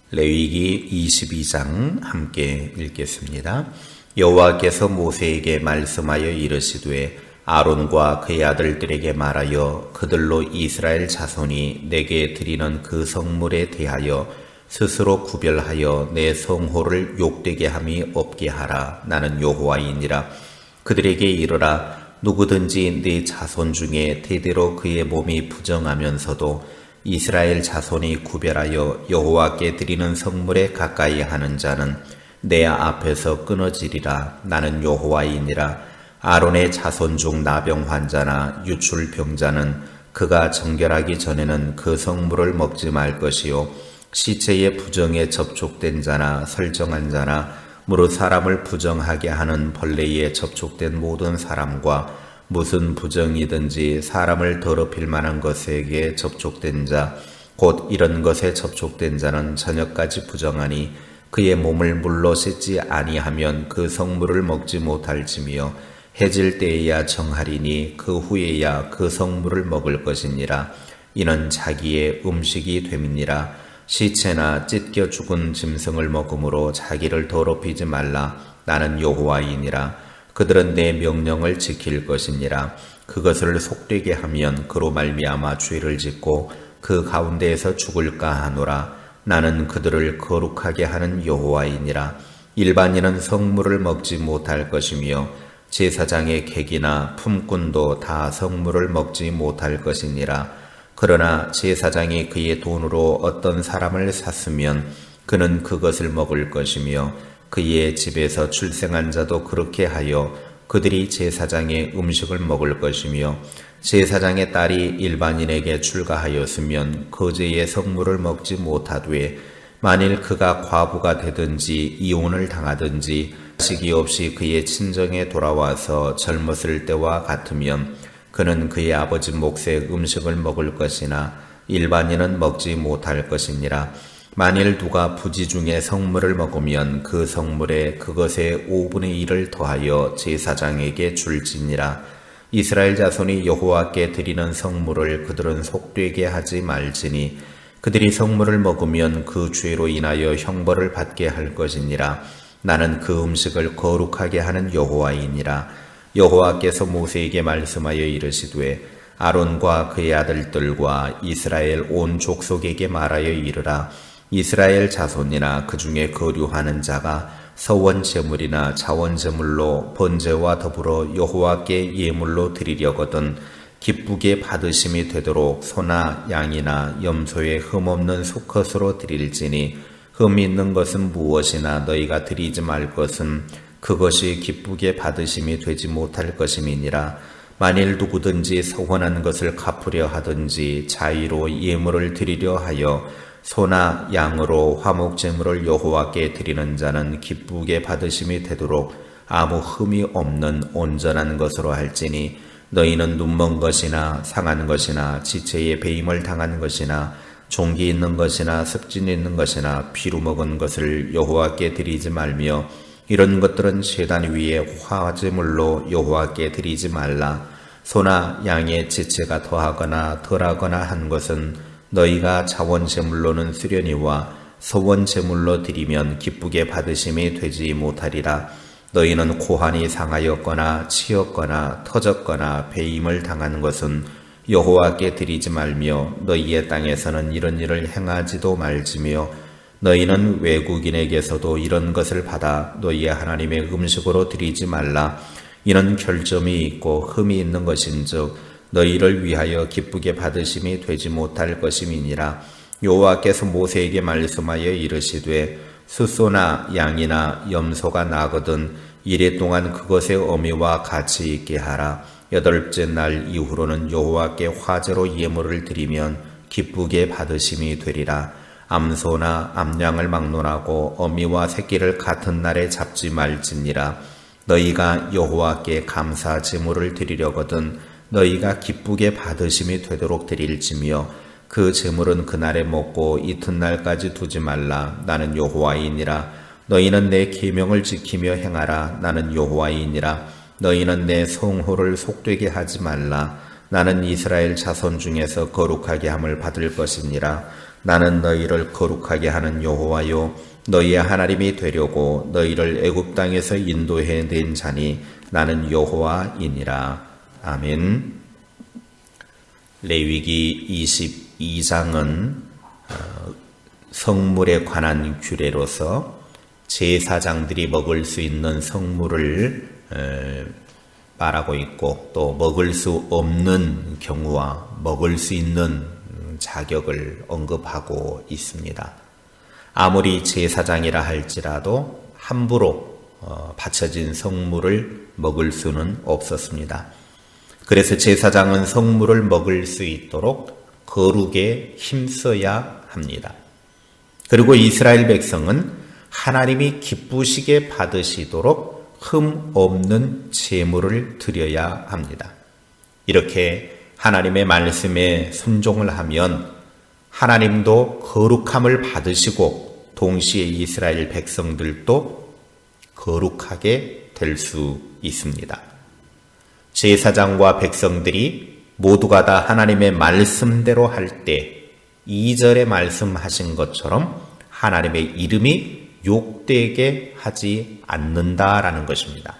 레위기 22장 함께 읽겠습니다. 여호와께서 모세에게 말씀하여 이르시되 아론과 그의 아들들에게 말하여 그들로 이스라엘 자손이 내게 드리는 그 성물에 대하여 스스로 구별하여 내 성호를 욕되게 함이 없게 하라. 나는 여호와이니라. 그들에게 이르라. 누구든지 네 자손 중에 대대로 그의 몸이 부정하면서도 이스라엘 자손이 구별하여 여호와께 드리는 성물에 가까이 하는 자는 내 앞에서 끊어지리라. 나는 여호와이니라. 아론의 자손 중 나병 환자나 유출병자는 그가 정결하기 전에는 그 성물을 먹지 말 것이요 시체의 부정에 접촉된 자나 설정한 자나 무릇 사람을 부정하게 하는 벌레에 접촉된 모든 사람과 무슨 부정이든지 사람을 더럽힐 만한 것에게 접촉된 자, 곧 이런 것에 접촉된 자는 저녁까지 부정하니 그의 몸을 물로 씻지 아니하면 그 성물을 먹지 못할지며 해질 때에야 정하리니 그 후에야 그 성물을 먹을 것이니라. 이는 자기의 음식이 됨이니라. 시체나 찢겨 죽은 짐승을 먹음으로 자기를 더럽히지 말라. 나는 여호와이니라. 그들은 내 명령을 지킬 것이니라. 그것을 속되게 하면 그로 말미암아 죄를 짓고 그 가운데에서 죽을까 하노라. 나는 그들을 거룩하게 하는 여호와이니라. 일반인은 성물을 먹지 못할 것이며 제사장의 객이나 품꾼도 다 성물을 먹지 못할 것이니라. 그러나 제사장이 그의 돈으로 어떤 사람을 샀으면 그는 그것을 먹을 것이며 그의 집에서 출생한 자도 그렇게 하여 그들이 제사장의 음식을 먹을 것이며 제사장의 딸이 일반인에게 출가하였으면 거제의 성물을 먹지 못하되 만일 그가 과부가 되든지 이혼을 당하든지 자식이 없이 그의 친정에 돌아와서 젊었을 때와 같으면 그는 그의 아버지 몫의 음식을 먹을 것이나 일반인은 먹지 못할 것이니라. 만일 누가 부지 중에 성물을 먹으면 그 성물에 그것의 5분의 1을 더하여 제사장에게 줄지니라. 이스라엘 자손이 여호와께 드리는 성물을 그들은 속되게 하지 말지니 그들이 성물을 먹으면 그 죄로 인하여 형벌을 받게 할 것이니라. 나는 그 음식을 거룩하게 하는 여호와이니라. 여호와께서 모세에게 말씀하여 이르시되 아론과 그의 아들들과 이스라엘 온 족속에게 말하여 이르라. 이스라엘 자손이나 그 중에 거류하는 자가 서원 제물이나 자원 제물로 번제와 더불어 여호와께 예물로 드리려거든 기쁘게 받으심이 되도록 소나 양이나 염소의 흠없는 수컷으로 드릴지니 흠이 있는 것은 무엇이나 너희가 드리지 말 것은 그것이 기쁘게 받으심이 되지 못할 것임이니라. 만일 누구든지 서원한 것을 갚으려 하든지 자의로 예물을 드리려 하여 소나 양으로 화목제물을 여호와께 드리는 자는 기쁘게 받으심이 되도록 아무 흠이 없는 온전한 것으로 할지니 너희는 눈먼 것이나 상한 것이나 지체에 배임을 당한 것이나 종기 있는 것이나 습진 있는 것이나 피로 먹은 것을 여호와께 드리지 말며 이런 것들은 제단 위에 화제물로 여호와께 드리지 말라. 소나 양의 지체가 더하거나 덜하거나 한 것은 너희가 자원제물로는 쓰려니와 서원제물로 드리면 기쁘게 받으심이 되지 못하리라. 너희는 고환이 상하였거나 치였거나 터졌거나 배임을 당한 것은 여호와께 드리지 말며 너희의 땅에서는 이런 일을 행하지도 말지며 너희는 외국인에게서도 이런 것을 받아 너희의 하나님의 음식으로 드리지 말라. 이는 결점이 있고 흠이 있는 것인즉 너희를 위하여 기쁘게 받으심이 되지 못할 것임이니라. 여호와께서 모세에게 말씀하여 이르시되 숫소나 양이나 염소가 나거든 이래 동안 그것의 어미와 같이 있게 하라. 8째 날 이후로는 여호와께 화제로 예물을 드리면 기쁘게 받으심이 되리라. 암소나 암양을 막론하고 어미와 새끼를 같은 날에 잡지 말지니라. 너희가 여호와께 감사 제물을 드리려거든 너희가 기쁘게 받으심이 되도록 드릴지며 그 제물은 그날에 먹고 이튿날까지 두지 말라. 나는 여호와이니라. 너희는 내 계명을 지키며 행하라. 나는 여호와이니라. 너희는 내 성호를 속되게 하지 말라. 나는 이스라엘 자손 중에서 거룩하게 함을 받을 것이니라. 나는 너희를 거룩하게 하는 여호와요 너희의 하나님이 되려고 너희를 애굽 땅에서 인도해 낸 자니 나는 여호와이니라. 아멘. 레위기 22장은 성물에 관한 규례로서 제사장들이 먹을 수 있는 성물을 말하고 있고 또 먹을 수 없는 경우와 먹을 수 있는 자격을 언급하고 있습니다. 아무리 제사장이라 할지라도 함부로 바쳐진 성물을 먹을 수는 없었습니다. 그래서 제사장은 성물을 먹을 수 있도록 거룩에 힘써야 합니다. 그리고 이스라엘 백성은 하나님이 기쁘시게 받으시도록 흠 없는 제물을 드려야 합니다. 이렇게 하나님의 말씀에 순종을 하면 하나님도 거룩함을 받으시고 동시에 이스라엘 백성들도 거룩하게 될 수 있습니다. 제사장과 백성들이 모두가 다 하나님의 말씀대로 할 때 2절에 말씀하신 것처럼 하나님의 이름이 욕되게 하지 않는다라는 것입니다.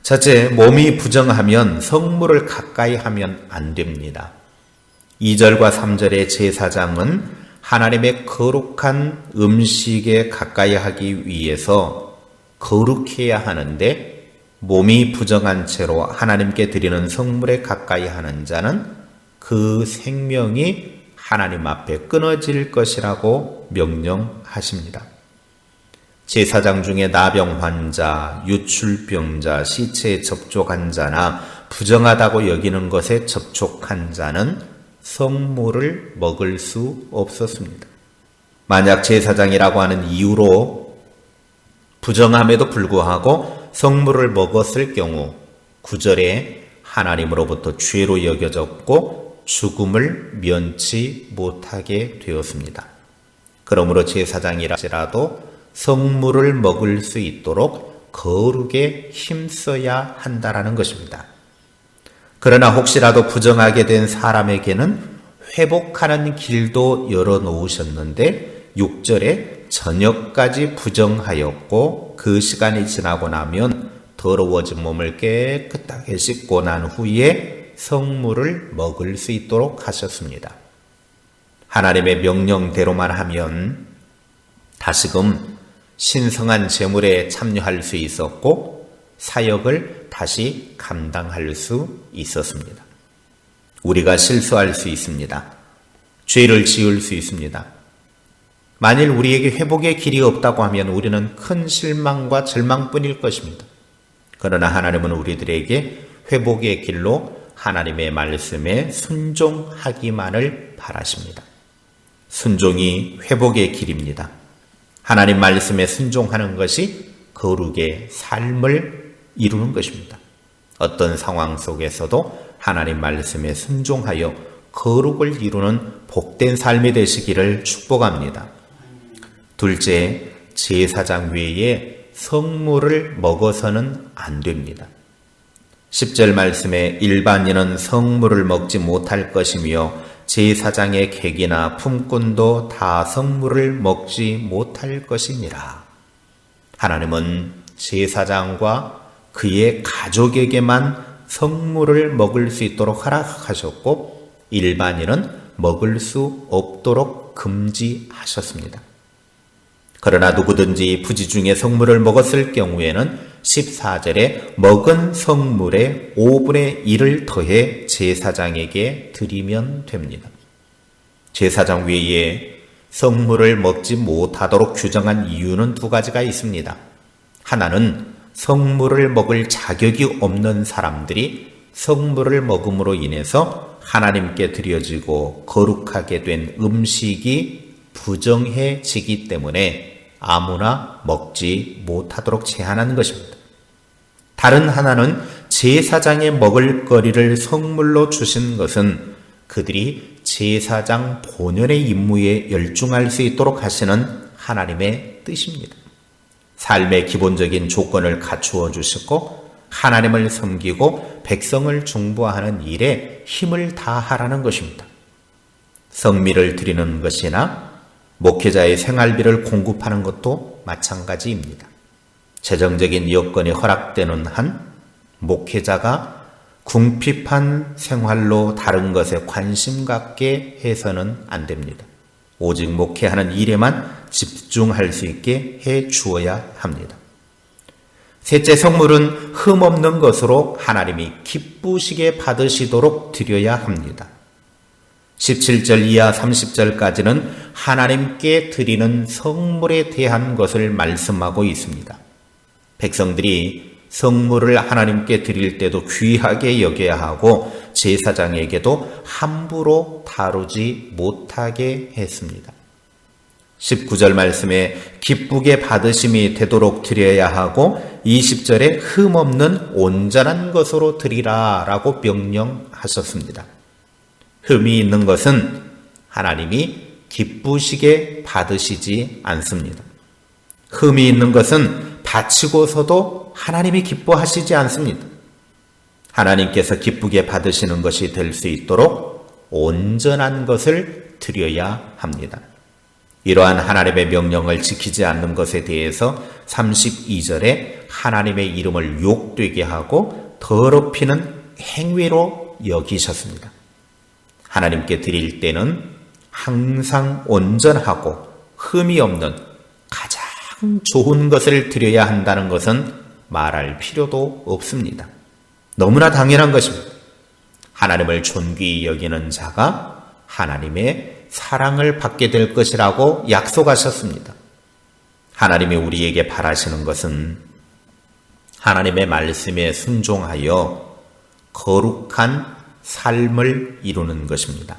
첫째, 몸이 부정하면 성물을 가까이 하면 안 됩니다. 2절과 3절의 제사장은 하나님의 거룩한 음식에 가까이 하기 위해서 거룩해야 하는데 몸이 부정한 채로 하나님께 드리는 성물에 가까이 하는 자는 그 생명이 하나님 앞에 끊어질 것이라고 명령하십니다. 제사장 중에 나병 환자, 유출병자, 시체에 접촉한 자나 부정하다고 여기는 것에 접촉한 자는 성물을 먹을 수 없었습니다. 만약 제사장이라고 하는 이유로 부정함에도 불구하고 성물을 먹었을 경우 9절에 하나님으로부터 죄로 여겨졌고 죽음을 면치 못하게 되었습니다. 그러므로 제사장이라도 성물을 먹을 수 있도록 거룩에 힘써야 한다라는 것입니다. 그러나 혹시라도 부정하게 된 사람에게는 회복하는 길도 열어놓으셨는데 6절에 저녁까지 부정하였고 그 시간이 지나고 나면 더러워진 몸을 깨끗하게 씻고 난 후에 성물을 먹을 수 있도록 하셨습니다. 하나님의 명령대로만 하면 다시금 신성한 제물에 참여할 수 있었고 사역을 다시 감당할 수 있었습니다. 우리가 실수할 수 있습니다. 죄를 지을 수 있습니다. 만일 우리에게 회복의 길이 없다고 하면 우리는 큰 실망과 절망뿐일 것입니다. 그러나 하나님은 우리들에게 회복의 길로 하나님의 말씀에 순종하기만을 바라십니다. 순종이 회복의 길입니다. 하나님 말씀에 순종하는 것이 거룩의 삶을 이루는 것입니다. 어떤 상황 속에서도 하나님 말씀에 순종하여 거룩을 이루는 복된 삶이 되시기를 축복합니다. 둘째, 제사장 외에 성물을 먹어서는 안 됩니다. 10절 말씀에 일반인은 성물을 먹지 못할 것이며 제사장의 객이나 품꾼도 다 성물을 먹지 못할 것이니라. 하나님은 제사장과 그의 가족에게만 성물을 먹을 수 있도록 허락하셨고 일반인은 먹을 수 없도록 금지하셨습니다. 그러나 누구든지 부지 중에 성물을 먹었을 경우에는 14절에 먹은 성물의 5분의 1을 더해 제사장에게 드리면 됩니다. 제사장 외에 성물을 먹지 못하도록 규정한 이유는 두 가지가 있습니다. 하나는 성물을 먹을 자격이 없는 사람들이 성물을 먹음으로 인해서 하나님께 드려지고 거룩하게 된 음식이 부정해지기 때문에 아무나 먹지 못하도록 제한하는 것입니다. 다른 하나는 제사장의 먹을 거리를 성물로 주신 것은 그들이 제사장 본연의 임무에 열중할 수 있도록 하시는 하나님의 뜻입니다. 삶의 기본적인 조건을 갖추어 주시고 하나님을 섬기고 백성을 중보하는 일에 힘을 다하라는 것입니다. 성미를 드리는 것이나 목회자의 생활비를 공급하는 것도 마찬가지입니다. 재정적인 여건이 허락되는 한 목회자가 궁핍한 생활로 다른 것에 관심 갖게 해서는 안 됩니다. 오직 목회하는 일에만 집중할 수 있게 해 주어야 합니다. 셋째, 성물은 흠없는 것으로 하나님이 기쁘시게 받으시도록 드려야 합니다. 17절 이하 30절까지는 하나님께 드리는 성물에 대한 것을 말씀하고 있습니다. 백성들이 성물을 하나님께 드릴 때도 귀하게 여겨야 하고 제사장에게도 함부로 다루지 못하게 했습니다. 19절 말씀에 기쁘게 받으심이 되도록 드려야 하고 20절에 흠없는 온전한 것으로 드리라 라고 명령하셨습니다. 흠이 있는 것은 하나님이 기쁘시게 받으시지 않습니다. 흠이 있는 것은 바치고서도 하나님이 기뻐하시지 않습니다. 하나님께서 기쁘게 받으시는 것이 될 수 있도록 온전한 것을 드려야 합니다. 이러한 하나님의 명령을 지키지 않는 것에 대해서 32절에 하나님의 이름을 욕되게 하고 더럽히는 행위로 여기셨습니다. 하나님께 드릴 때는 항상 온전하고 흠이 없는 가장 좋은 것을 드려야 한다는 것은 말할 필요도 없습니다. 너무나 당연한 것입니다. 하나님을 존귀히 여기는 자가 하나님의 사랑을 받게 될 것이라고 약속하셨습니다. 하나님이 우리에게 바라시는 것은 하나님의 말씀에 순종하여 거룩한 삶을 이루는 것입니다.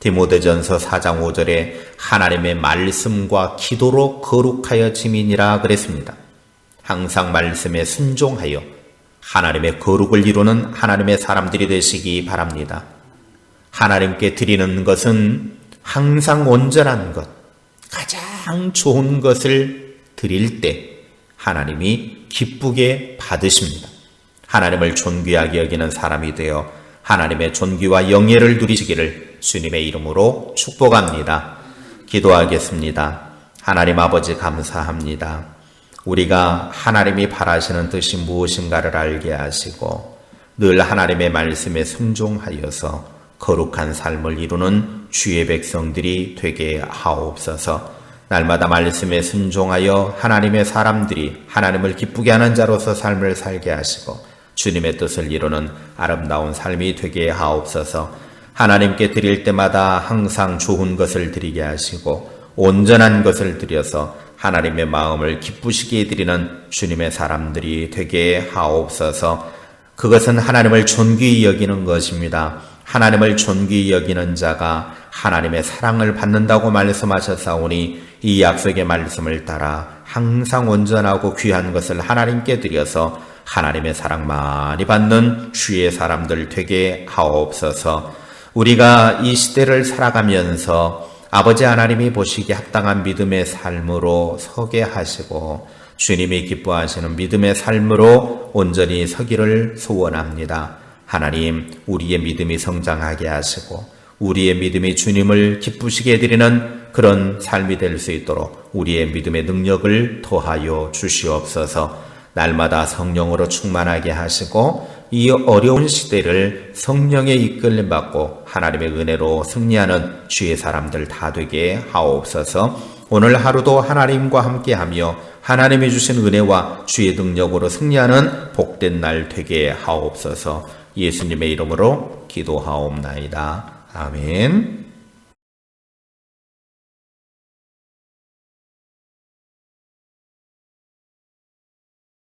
디모데전서 4장 5절에 하나님의 말씀과 기도로 거룩하여 지민이라 그랬습니다. 항상 말씀에 순종하여 하나님의 거룩을 이루는 하나님의 사람들이 되시기 바랍니다. 하나님께 드리는 것은 항상 온전한 것, 가장 좋은 것을 드릴 때 하나님이 기쁘게 받으십니다. 하나님을 존귀하게 여기는 사람이 되어 하나님의 존귀와 영예를 누리시기를 주님의 이름으로 축복합니다. 기도하겠습니다. 하나님 아버지 감사합니다. 우리가 하나님이 바라시는 뜻이 무엇인가를 알게 하시고 늘 하나님의 말씀에 순종하여서 거룩한 삶을 이루는 주의 백성들이 되게 하옵소서. 날마다 말씀에 순종하여 하나님의 사람들이 하나님을 기쁘게 하는 자로서 삶을 살게 하시고 주님의 뜻을 이루는 아름다운 삶이 되게 하옵소서. 하나님께 드릴 때마다 항상 좋은 것을 드리게 하시고 온전한 것을 드려서 하나님의 마음을 기쁘시게 드리는 주님의 사람들이 되게 하옵소서. 그것은 하나님을 존귀히 여기는 것입니다. 하나님을 존귀히 여기는 자가 하나님의 사랑을 받는다고 말씀하셨사오니 이 약속의 말씀을 따라 항상 온전하고 귀한 것을 하나님께 드려서 하나님의 사랑 많이 받는 주의 사람들 되게 하옵소서. 우리가 이 시대를 살아가면서 아버지 하나님이 보시기에 합당한 믿음의 삶으로 서게 하시고 주님이 기뻐하시는 믿음의 삶으로 온전히 서기를 소원합니다. 하나님, 우리의 믿음이 성장하게 하시고 우리의 믿음이 주님을 기쁘시게 해드리는 그런 삶이 될 수 있도록 우리의 믿음의 능력을 더하여 주시옵소서. 날마다 성령으로 충만하게 하시고 이 어려운 시대를 성령의 이끌림 받고 하나님의 은혜로 승리하는 주의 사람들 다 되게 하옵소서. 오늘 하루도 하나님과 함께하며 하나님이 주신 은혜와 주의 능력으로 승리하는 복된 날 되게 하옵소서. 예수님의 이름으로 기도하옵나이다. 아멘.